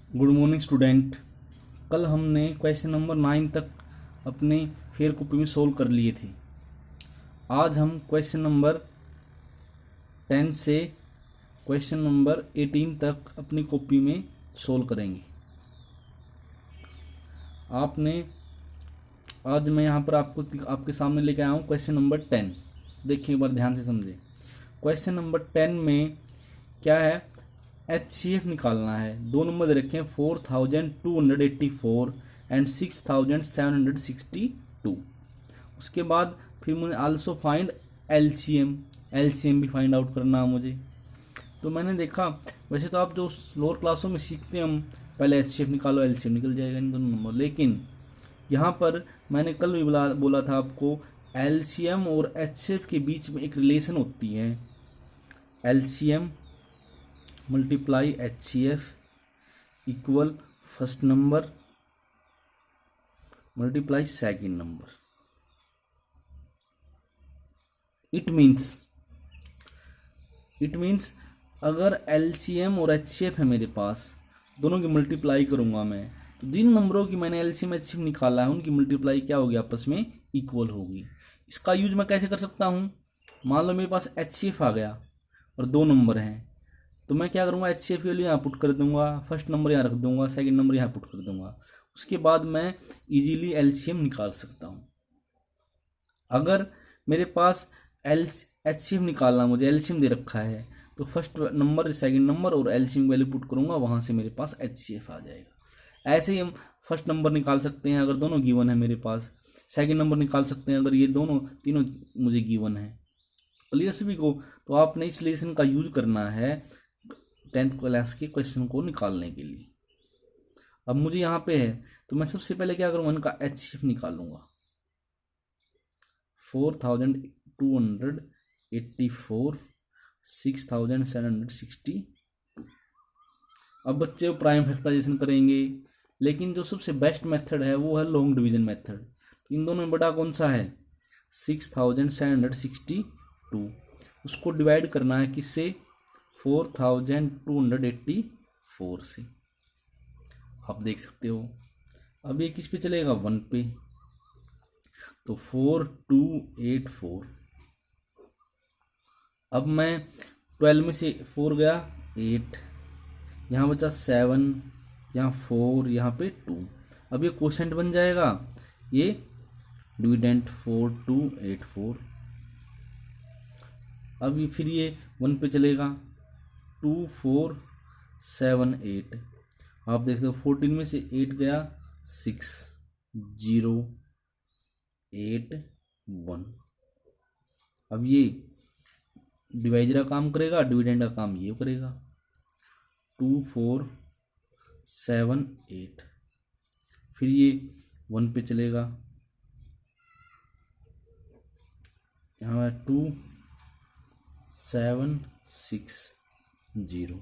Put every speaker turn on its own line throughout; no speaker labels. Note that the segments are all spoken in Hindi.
Good morning student. कल हमने क्वेश्चन नंबर 9 तक अपने फेयर कॉपी में सोल्व कर लिए थे। आज हम क्वेश्चन नंबर 10 से क्वेश्चन नंबर 18 तक अपनी कॉपी में सोल्व करेंगे। आपने आज मैं यहाँ पर आपके सामने लेके आया हूँ क्वेश्चन नंबर 10। देखिए एक बार ध्यान से समझें। क्वेश्चन नंबर 10 में क्या है, HCF निकालना है। दो नंबर दे रखे हैं 4284 एंड 6762। उसके बाद फिर मुझे आल्सो फाइंड LCM भी फाइंड आउट करना है मुझे। तो मैंने देखा, वैसे तो आप जो लोअर क्लासों में सीखते हैं, हम पहले HCF निकालो, LCM निकल जाएगा इन दोनों नंबर। लेकिन यहाँ पर मैंने कल भी बोला था आपको, LCM और HCF के बीच में एक रिलेशन होती है। LCM multiply HCF equal first number multiply second number. It means अगर LCM और HCF है मेरे पास, दोनों की मल्टीप्लाई करूंगा मैं, तो जिन नंबरों की मैंने LCM HCF निकाला है उनकी मल्टीप्लाई क्या होगी, आपस में इक्वल होगी। इसका यूज मैं कैसे कर सकता हूँ, मान लो मेरे पास HCF आ गया और दो नंबर हैं, तो मैं क्या करूँगा, HCF के लिए यहाँ पुट कर दूंगा, फर्स्ट नंबर यहाँ रख दूंगा, सेकंड नंबर यहाँ पुट कर दूंगा। उसके बाद मैं इजीली LCM निकाल सकता हूँ। अगर मेरे पास HCF निकालना, मुझे LCM दे रखा है, तो फर्स्ट नंबर सेकंड नंबर और LCM वैल्यू पुट करूँगा, वहाँ से मेरे पास HCF आ जाएगा। ऐसे ही हम फर्स्ट नंबर निकाल सकते हैं अगर दोनों गिवन है मेरे पास, सेकंड नंबर निकाल सकते हैं अगर ये दोनों तीनों मुझे गिवन है। क्लियर सभी को? तो आपने इस रिलेशन का यूज करना है 10th क्लास के क्वेश्चन को निकालने के लिए। अब मुझे यहाँ पे है, तो मैं सबसे पहले क्या करूँगा, इनका HCF निकालूंगा। 4284 6760। अब बच्चे प्राइम फैक्टराइजेशन करेंगे, लेकिन जो सबसे बेस्ट मेथड है वो है लॉन्ग डिवीजन मेथड। तो इन दोनों में बड़ा कौन सा है, 6762। उसको डिवाइड करना है किससे, 4284 से। आप देख सकते हो। अब ये किस पे चलेगा, 1 पे, तो 4284। अब मैं 12 में से 4 गया 8, यहाँ बचा 7, यहाँ 4, यहाँ पे 2। अब ये क्वोशेंट बन जाएगा, ये डिविडेंट 4284। अब ये फिर ये 1 पे चलेगा, 2478। आप देख सकते हो 14 में से 8 गया 6, 0, 8, 1। अब ये डिवाइजर का काम करेगा, डिविडेंड का काम ये करेगा, 2478। फिर ये 1 पे चलेगा, यहाँ 2760,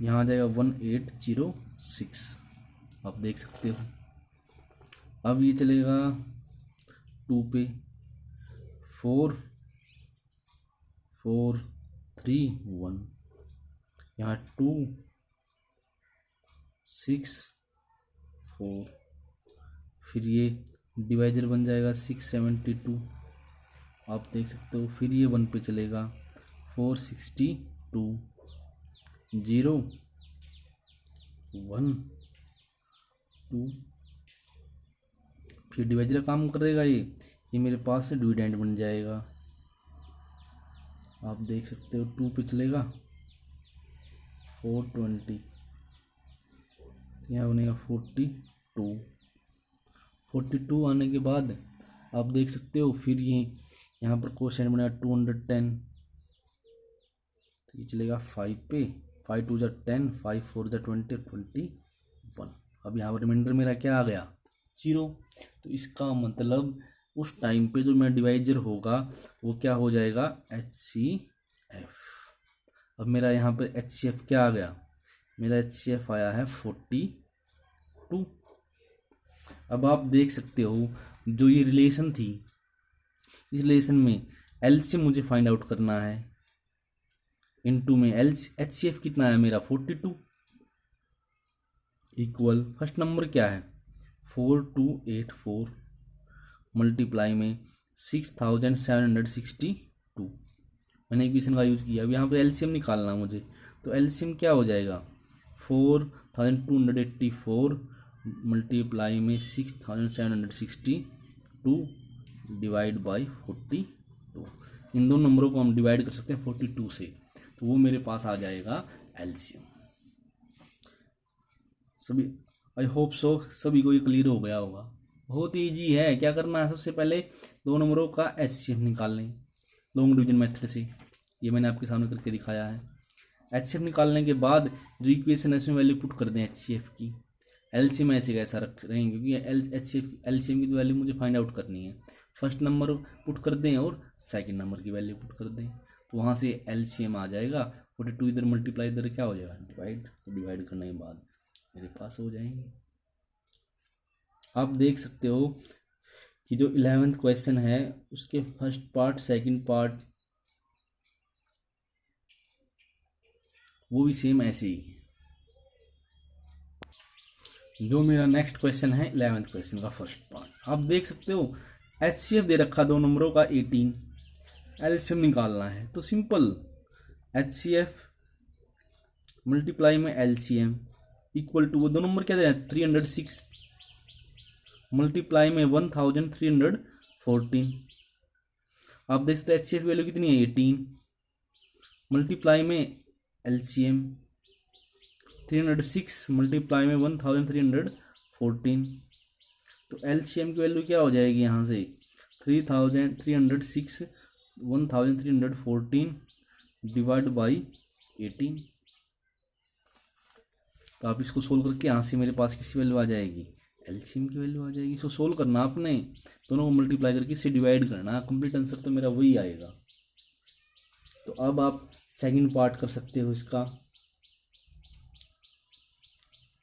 यहाँ आ जाएगा 1806। आप देख सकते हो। अब ये चलेगा 2 पे, 4 4 3 1, यहाँ 2 6 4। फिर ये डिवाइजर बन जाएगा 672। आप देख सकते हो। फिर ये 1 पे चलेगा, 462, 0, 1, 2। फिर डिवाइजर काम करेगा, ये मेरे पास से डिविडेंड बन जाएगा। आप देख सकते हो 2 पे चलेगा, 420, यहाँ बनेगा 42 आने के बाद आप देख सकते हो। फिर ये यहाँ पर क्वोशेंट बनेगा 210, तो ये चलेगा 5 पे, 5 2 10, 5 4 20, 21। अब यहाँ पर रिमाइंडर मेरा क्या आ गया, 0। तो इसका मतलब उस टाइम पे जो मेरा डिवाइजर होगा वो क्या हो जाएगा, HCF। अब मेरा यहाँ पे HCF क्या आ गया, मेरा HCF आया है 42। अब आप देख सकते हो जो ये रिलेशन थी, इस रिलेशन में LCM मुझे फाइंड आउट करना है। इनटू में HCF कितना है मेरा 42। इक्वल फर्स्ट नंबर क्या है 4284 मल्टीप्लाई में 6762। मैंने इक्वेशन का यूज़ किया। अब यहाँ पे एलसीएम निकालना है मुझे, तो एलसीएम क्या हो जाएगा 4284 मल्टीप्लाई में 6762 डिवाइड बाई 42। इन दोनों नंबरों को हम डिवाइड कर सकते हैं 42 से, तो वो मेरे पास आ जाएगा एलसीएम। सभी आई होप सो सभी को ये क्लियर हो गया होगा। बहुत ईजी है। क्या करना है, सबसे पहले दो नंबरों का एचसीएफ निकाल लें लॉन्ग डिवीजन मेथड से। ये मैंने आपके सामने करके दिखाया है। एचसीएफ निकालने के बाद जो इक्वेशन है उसमें वैल्यू पुट कर दें एचसीएफ की। एलसीएम ऐसे कैसा रख रहे हैं, क्योंकि एलसीएम की वैल्यू मुझे फाइंड आउट करनी है। फर्स्ट नंबर पुट कर दें और सेकंड नंबर की वैल्यू पुट कर दें, तो वहाँ से एलसीएम आ जाएगा। 42 इधर मल्टीप्लाई इधर क्या हो जाएगा डिवाइड, तो डिवाइड करने के बाद मेरे पास हो जाएंगे। आप देख सकते हो कि जो 11th क्वेश्चन है उसके फर्स्ट पार्ट सेकंड पार्ट वो भी सेम ऐसे ही है। जो मेरा नेक्स्ट क्वेश्चन है 11th क्वेश्चन का फर्स्ट पार्ट, आप देख सकते हो एचसीएफ दे रखा दो नंबरों का 18, एलसीएम निकालना है। तो सिंपल एचसीएफ मल्टीप्लाई में एलसीएम इक्वल टू वो दो नंबर क्या दे रहे हैं 306 मल्टीप्लाई में 1314। आप देख सकते हैं एचसीएफ की वैल्यू कितनी है 18 मल्टीप्लाई में एलसीएम 306 मल्टीप्लाई में 1314। तो एलसीएम की वैल्यू क्या हो जाएगी यहाँ से 306 1314 डिवाइड बाई 18। तो आप इसको सोल्व करके यहाँ से मेरे पास किसी वैल्यू आ जाएगी एलसीएम की वैल्यू आ जाएगी। इसको सोल्व करना आपने, दोनों को मल्टीप्लाई करके इससे डिवाइड करना, कंप्लीट आंसर तो मेरा वही आएगा। तो अब आप सेकंड पार्ट कर सकते हो इसका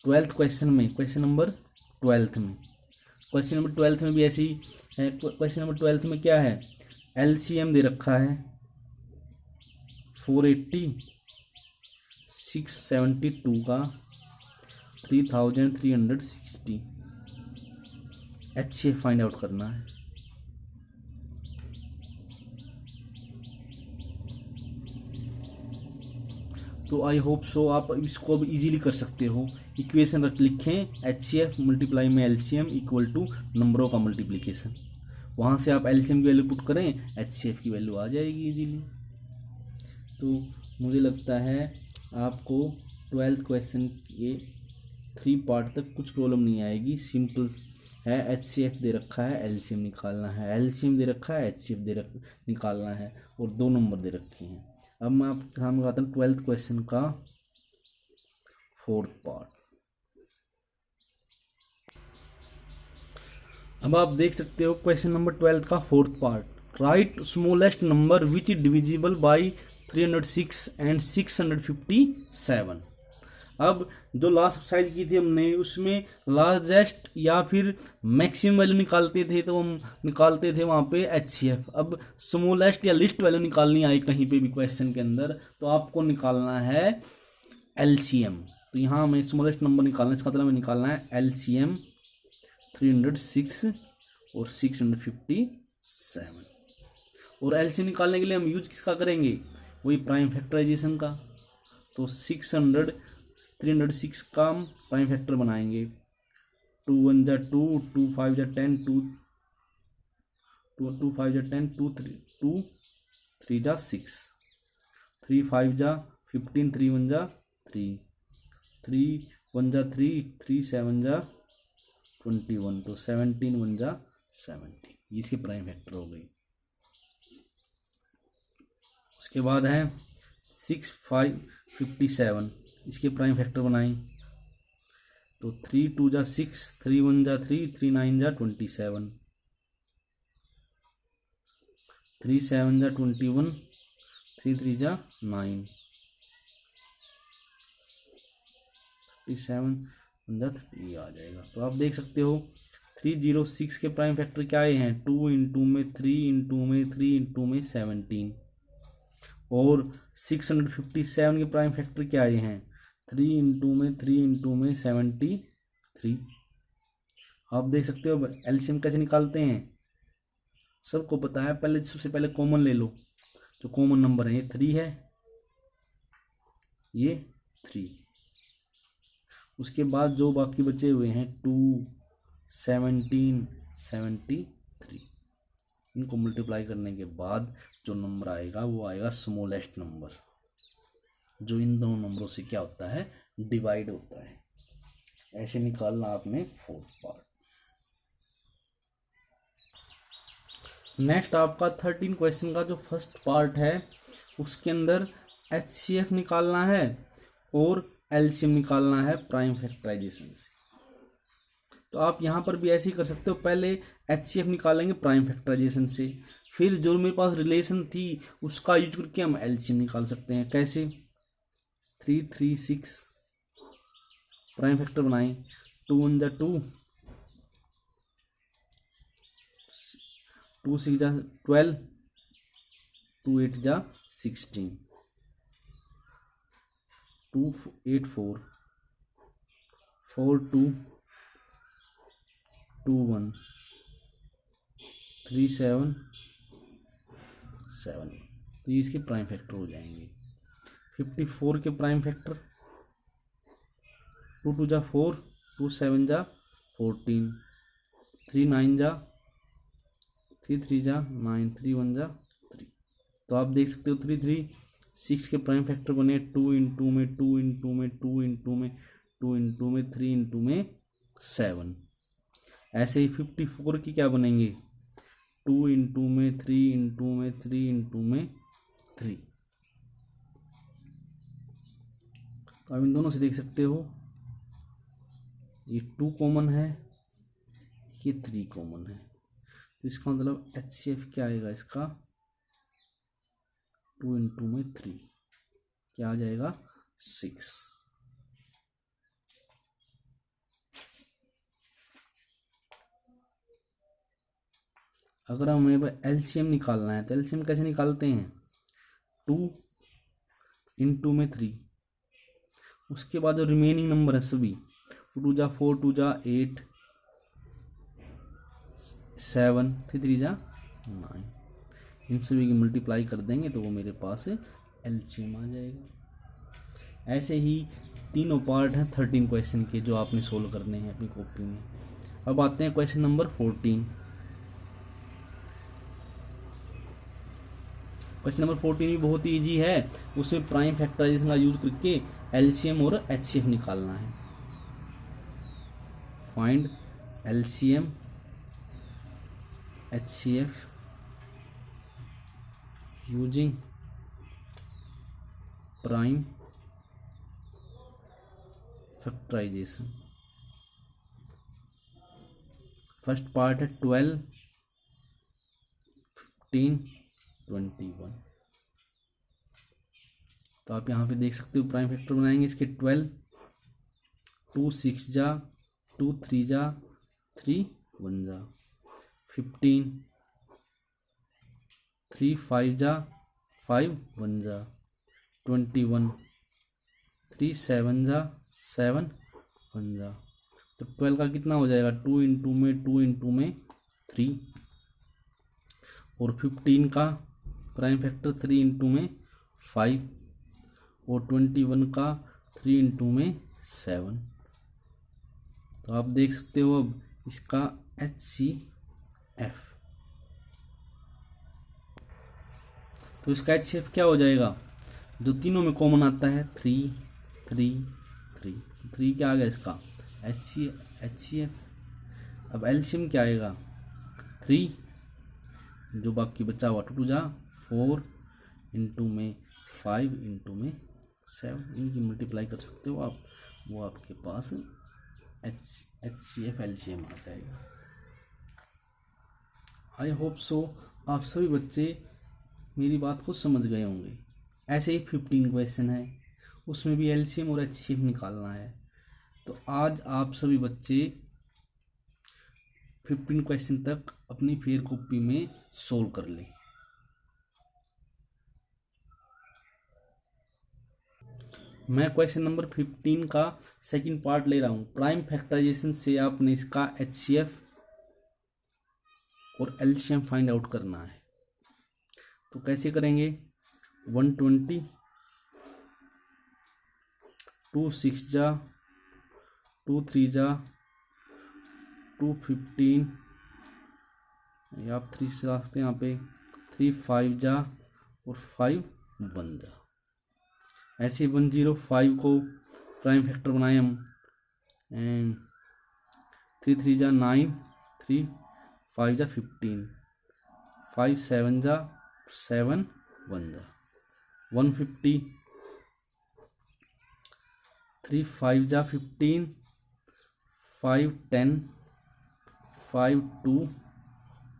12th क्वेश्चन में, क्वेश्चन नंबर 12th में। क्वेश्चन नंबर 12th में भी ऐसे ही है। क्वेश्चन नंबर 12th में क्या है एलसीएम दे रखा है 480 672 का 3360। एचसीएफ फाइंड आउट करना है। तो आई होप सो आप इसको अब इजीली कर सकते हो। इक्वेशन लिखें एचसीएफ मल्टीप्लाई में एलसीएम इक्वल टू नंबरों का मल्टीप्लिकेशन, वहाँ से आप एलसीएम की वैल्यू पुट करें एचसीएफ की वैल्यू आ जाएगी इजीली। तो मुझे लगता है आपको 12th क्वेश्चन के 3 पार्ट तक कुछ प्रॉब्लम नहीं आएगी। सिंपल है, एचसीएफ दे रखा है एलसीएम निकालना है, एलसीएम दे रखा है एचसीएफ निकालना है, और 2 नंबर दे रखे हैं। अब मैं आपके सामने बताता हूँ 12th क्वेश्चन का 4th पार्ट। अब आप देख सकते हो क्वेश्चन नंबर 12 का 4th part, right smallest number which is divisible by 306 and 657। अब जो लास्ट एक्सरसाइज की थी हमने उसमें लार्जेस्ट या फिर मैक्सिमम वैल्यू निकालते थे, तो हम निकालते थे वहाँ पे एचसीएफ। अब स्मॉलेस्ट या लिस्ट वैल्यू निकालनी आई कहीं पे भी क्वेश्चन के अंदर, तो आपको निकालना है एलसीएम। तो यहाँ हमें स्मॉलेस्ट नंबर निकालना है, इसका मतलब हमें निकालना है एलसीएम 306 और 657। और एलसीएम निकालने के लिए हम यूज किसका करेंगे, वही प्राइम फैक्टराइजेशन का। तो 306 का हम प्राइम फैक्टर बनाएंगे, 2 1 जा 2, 2 5 जा 10, 2 5 जा 10, 2 3 जा 6, 3 5 जा 15, 3 1 जा 3, 3 1 जा 3, 3 7 जा 21, तो 17 1 जा 17, ये इसके प्राइम फैक्टर हो गई। उसके बाद है 6 5 57, इसके प्राइम फैक्टर बनाएं, तो 3 2 जा 6, 3 1 जा 3, 3 9 जा 27, 3 7 जा 21, 3 3 जा 9, 37 1 जा 3 आ जाएगा। तो आप देख सकते हो 306 के प्राइम फैक्टर क्या आए हैं 2 इंटू में 3 इंटू में 3 इंटू में 17, और 657 के प्राइम फैक्टर क्या आए हैं 3 इंटू में 73। आप देख सकते हो एलसीएम कैसे निकालते हैं, सबको पता है। पहले सबसे पहले कॉमन ले लो, जो कॉमन नंबर है ये 3 है, ये 3। उसके बाद जो बाकी बचे हुए हैं 2, 17, 73, इनको मल्टीप्लाई करने के बाद जो नंबर आएगा वो आएगा स्मॉलेस्ट नंबर, जो इन दोनों नंबरों से क्या होता है, डिवाइड होता है। ऐसे निकालना आपने फोर्थ पार्ट। नेक्स्ट आपका 13 क्वेश्चन का जो फर्स्ट पार्ट है उसके अंदर HCF निकालना है और एलसीएम निकालना है प्राइम फैक्टराइजेशन से। तो आप यहाँ पर भी ऐसे ही कर सकते हो, पहले HCF निकालेंगे प्राइम फैक्टराइजेशन से, फिर जो मेरे पास रिलेशन थी उसका यूज करके हम एलसीएम निकाल सकते हैं। कैसे? 3, 3, 6 प्राइम फैक्टर बनाएं, 2 1 जा 2, 2 6 जा 12, 2 8 जा 16, 2 8 4, 4 2 2 1, 3 7 7। तो ये इसके प्राइम फैक्टर हो जाएंगे। 54 के प्राइम फैक्टर 2 2 जा 4, 2 7 जा 14, 3 9 जा 3 3 जा 9, 3 1 जा 3। तो आप देख सकते हो 3 3 6 के प्राइम फैक्टर बने 2 इंटू में 2 इंटू में 2 इंटू में 2 इंटू में 3 इंटू में 7। ऐसे ही 54 की क्या बनेंगे, 2 इंटू में 3 इंटू में 3 इंटू में 3। तो आप इन दोनों से देख सकते हो ये 2 कॉमन है, ये 3 कॉमन है। तो इसका मतलब HCF क्या आएगा इसका, 2 इंटू में 3 क्या आ जाएगा, 6। अगर हमें एलसीएम निकालना है तो एलसीएम कैसे निकालते हैं, 2 इंटू में 3, उसके बाद जो रिमेनिंग नंबर है सभी 2 जा 4, 2 जा 8, 7, 3 3 जा 9, इन सभी की मल्टीप्लाई कर देंगे तो वो मेरे पास एलसीएम आ जाएगा। ऐसे ही तीनों पार्ट हैं 13 क्वेश्चन के जो आपने सोल्व करने हैं अपनी कॉपी में। अब आते हैं क्वेश्चन नंबर 14। क्वेश्चन नंबर 14 भी बहुत ही ईजी है, उसमें प्राइम फैक्टराइजेशन का यूज करके एलसीएम और HCF निकालना है। Find LCM HCF using prime factorization. First part है 12, 15, 21। तो आप यहाँ पे देख सकते हो प्राइम फैक्टर बनाएंगे इसके 12, 2 6 जा 2 3 जा 3 1 जा, 15, 3 5 जा 5 1 जा, 21, 3 7 जा 7 1 जा। तो 12 का कितना हो जाएगा, 2 इंटू में 2 इंटू में 3, और 15 का प्राइम फैक्टर 3 इंटू में 5, और 21 का 3 इंटू में 7। तो आप देख सकते हो अब इसका HCF। तो इसका HCF क्या हो जाएगा, जो तीनों में कॉमन आता है 3 3 3, 3 क्या आ गया इसका HCF। अब एलसीएम क्या आएगा, 3, जो बाकी बचा हुआ 2 जा 4 इंटू में 5 इंटू में 7, इनकी मल्टीप्लाई कर सकते हो आप, वो आपके पास HCF एलसीएम आ जाएगा। आई होप सो आप सभी बच्चे मेरी बात को समझ गए होंगे। ऐसे ही 15 क्वेश्चन है, उसमें भी एलसीएम और HCF निकालना है। तो आज आप सभी बच्चे 15 क्वेश्चन तक अपनी फेयर कॉपी में सोल्व कर लें। मैं क्वेश्चन नंबर 15 का सेकंड पार्ट ले रहा हूँ। प्राइम फैक्टराइजेशन से आपने इसका HCF और LCM फाइंड आउट करना है। तो कैसे करेंगे? 120 2 6 जा 2 3 जा 2 15, या आप 3 से रखते हैं यहाँ पे, 3 5 जा और 5 1 जा। ऐसे 105 को प्राइम फैक्टर बनाए हम। 3 3 जा 9, 3 5 जा 15, 5 7 जा 7 1 जा। 150 3 5 जा 15, 5 10, 5 2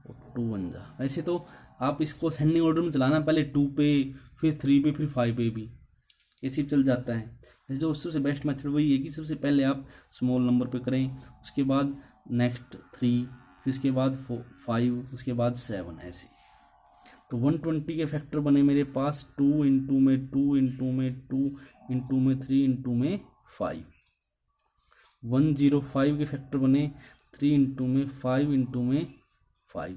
और 2 1 जा। ऐसे तो आप इसको सेंडिंग ऑर्डर में चलाना, पहले 2 पे, फिर 3 पे, फिर 5 पे भी, ऐसे चल जाता है। जो सबसे बेस्ट मेथड वही है कि सबसे पहले आप स्मॉल नंबर पे करें, उसके बाद नेक्स्ट 3, फिर उसके बाद 5, उसके बाद 7, ऐसे। तो 120 के फैक्टर बने मेरे पास 2 इंटू में 2 इंटू में 2 इंटू में 3 इंटू में 5। 105 के फैक्टर बने 3 इंटू में 5 इंटू में 5।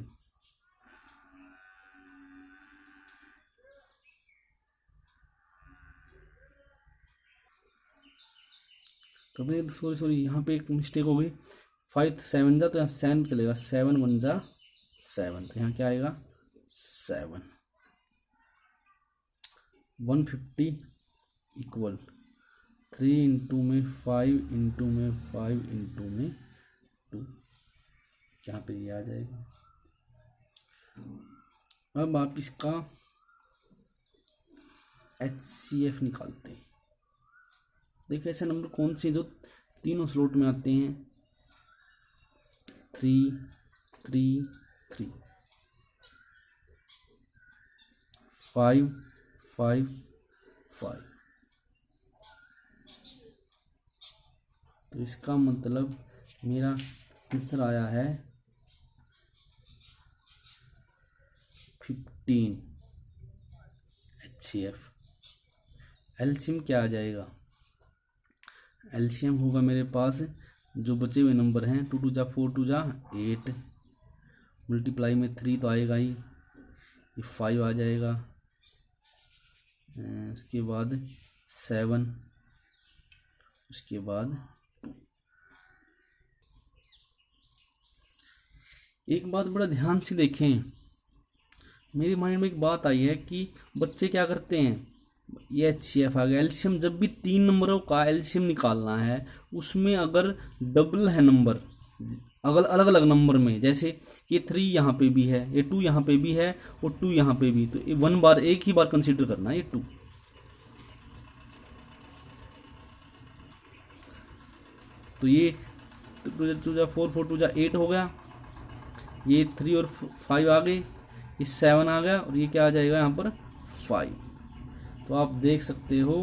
तो अपने सॉरी यहाँ पे एक मिस्टेक हो गई। 5 7 जा, तो यहाँ 7 पे चलेगा, 7 1 जा 7, तो यहाँ क्या आएगा 7। 150 इक्वल 3 इंटू में 5 इंटू में 5 इंटू में 2, यहाँ पे ये आ जाएगा। अब आप इसका HCF निकालते हैं। देखिए ऐसे नंबर कौन से जो तीनों स्लॉट में आते हैं, 3 3 3, 5 5 5। तो इसका मतलब मेरा आंसर आया है 15 HCF। LCM क्या आ जाएगा? LCM होगा मेरे पास जो बचे हुए नंबर हैं, 2 2 जा 4 2 जा 8, मल्टीप्लाई में 3 तो आएगा ही, ये 5 आ जाएगा, उसके बाद 7, उसके बाद 2। एक बात बड़ा ध्यान से देखें, मेरे माइंड में एक बात आई है कि बच्चे क्या करते हैं, ये HCF आ गया। एलसीएम जब भी 3 नंबरों का एलसीएम निकालना है, उसमें अगर डबल है नंबर, अगर अलग अलग नंबर में, जैसे ये 3 यहाँ पे भी है, ये 2 यहाँ पे भी है और 2 यहाँ पे भी, तो 1 बार एक ही बार कंसीडर करना है ये 2। तो ये 2 2 जा 4 4 2 जा 8 हो गया, ये 3 और 5 आ गए, ये 7 आ गया और ये क्या आ जाएगा यहाँ पर 5। तो आप देख सकते हो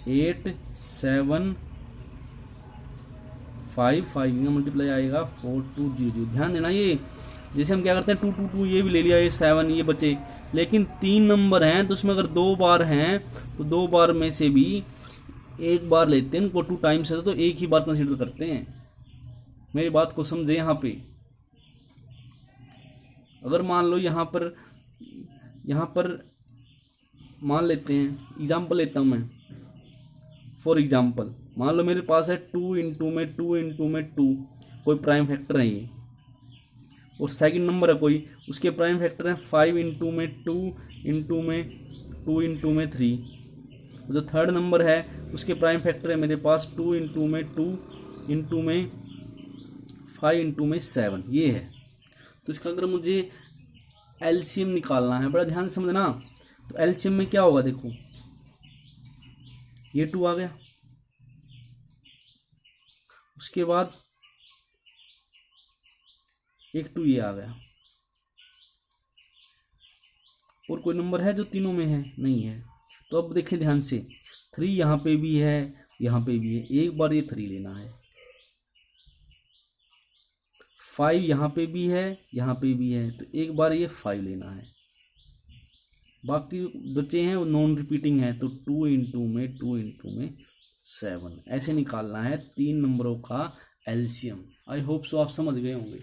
8 7 5 5 में मल्टीप्लाई आएगा 4 2 0। ध्यान देना, ये जैसे हम क्या करते हैं 2 2 2 ये भी ले लिया, ये 7 ये बचे, लेकिन 3 नंबर हैं तो उसमें अगर 2 बार हैं तो 2 बार में से भी एक बार लेते हैं, उनको 2 टाइम्स है तो एक ही बार कंसीडर करते हैं। मेरी बात को समझे। यहाँ पे अगर मान लो यहाँ पर मान लेते हैं, एग्जाम्पल लेता हूँ मैं, फॉर एग्जाम्पल मान लो मेरे पास है 2 इंटू में 2 इंटू में 2, कोई प्राइम फैक्टर है ये, और सेकंड नंबर है कोई, उसके प्राइम फैक्टर है 5 इंटू में 2 इंटू में 2 इंटू में 3। जो थर्ड नंबर है उसके प्राइम फैक्टर है मेरे पास 2 इंटू में 2 इंटू में 5 इंटू में 7, ये है। तो इसका अगर मुझे एलसीएम निकालना है, बड़ा ध्यान से समझना, तो एलसीएम में क्या होगा, देखो ये 2 आ गया, उसके बाद एक 2 ये आ गया, और कोई नंबर है जो तीनों में है नहीं है। तो अब देखें ध्यान से, 3 यहाँ पे भी है, यहाँ पे भी है, एक बार ये 3 लेना है। 5 यहाँ पे भी है, यहाँ पे भी है, तो एक बार ये 5 लेना है। बाकी बचे हैं वो नॉन रिपीटिंग है, तो 2 × 2 में 7 ऐसे निकालना है 3 नंबरों का एलसीएम। आई होप सो आप समझ गए होंगे।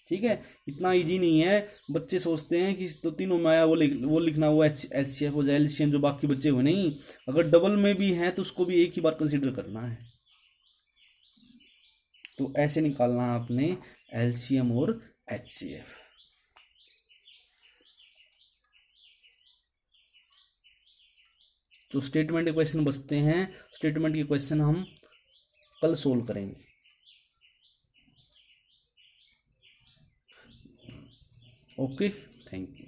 ठीक है, इतना इजी नहीं है। बच्चे सोचते हैं कि तो तीनों में आया वो लिखना, वो एचसीएफ हो जाए, एलसीएम जो बाकी बचे हुए, नहीं। अगर डबल में भी है तो उसको भी एक ही बार कंसीडर करना है। तो ऐसे निकालना है आपने एलसीएम और एचसीएफ। जो स्टेटमेंट के क्वेश्चन बचते हैं, स्टेटमेंट के क्वेश्चन हम कल सोल्व करेंगे। Okay, thank you.